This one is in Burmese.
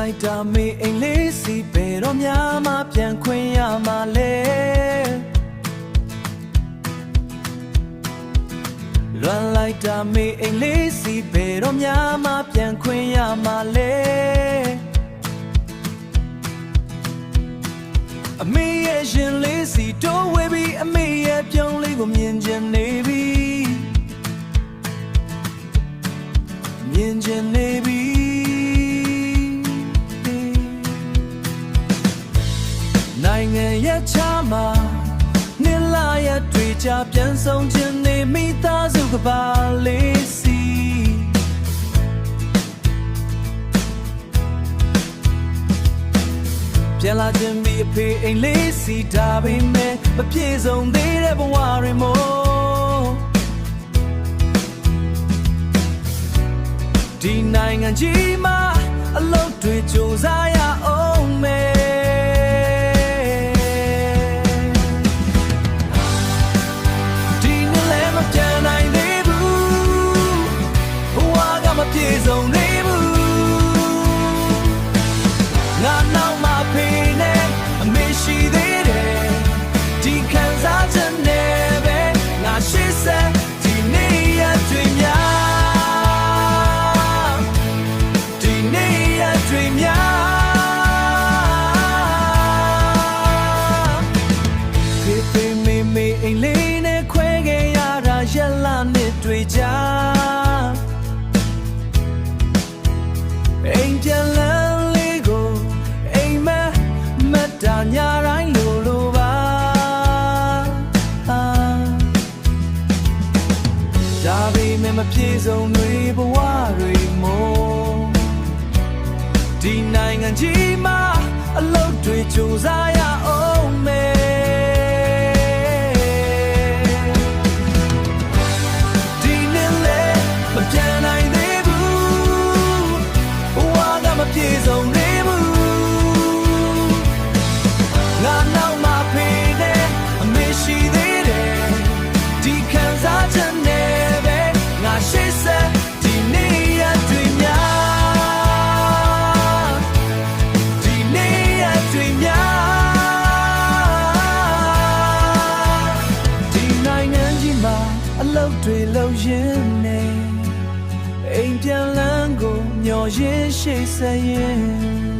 လိုက်တာမေအိမ်လေးစီဘယ်တော့မှပြန်ခွင့်ရမှာလဲလွမ်းလိုက်တာမေအိမ်လေးစီဘယ်တော့မှပြန်ခွင့်ရမှာလဲအမေရဲ့ရှင်လေးစီတိုးဝေးပြီးအမေရဲ့ပြောင်းလေးကိုမြင်ချင်နေပြီမြင်ချင်နေပြီနိုင်ငံရဲ့ချာမှာနှစ်လရဲ့တွေ့ကြပြန်ဆုံးခြင်းနေမိသားစုကပါလေးစီပြန်လာခြင်းပြီးအဖေအိမ်လေးစီဒါပေမဲ့မပြေဆုံးသေးတဲ့ဘဝတွေမို့ဒီနိုင်ငံကြီးမှာအလုပ်တွေကြိုးစားရအောင်မယ်ပြေဆုံးနေဘူးငါနောက်မှဖေးနေအမေရှိသေးတယ်ဒီခံစားချက်နဲ့ပဲငါရှိစက်ဒီနေ့ရတွေ့များဒီနေ့ရတွေ့များဖေးဖေးမေမေအိမ်လေးနဲ့ခွဲခဲ့ရတာရက်လာနဲ့တွေ့ကြအိမ်ပြန်လန်းလေးကိုအိမ်မက်မက်တာညတိုင်းလိုပါဒါပေမဲ့မပြေဆုံးတွေဘဝတွေမို့ဒီနိုင်ငံကြီးမှာအလုပ်တွေကြိုးစားရအောင်မယ်ဒီနေ့လေမပြန်နိုင်ပြေဆုံးနေဘူးငါနောက်မှဖေးနေအမေရှိသေးတယ်ဒီခံစားချက်နဲ့ပဲငါရှိစက်ဒီနေ့ရတွေ့များဒီနေ့ရတွေ့များဒီနိုင်ငံကြီးမှာအလုပ်တွေလုပ်ရင်းနေအိမ်ပြန်လန်းကိုမျောရင်းရှိစရင်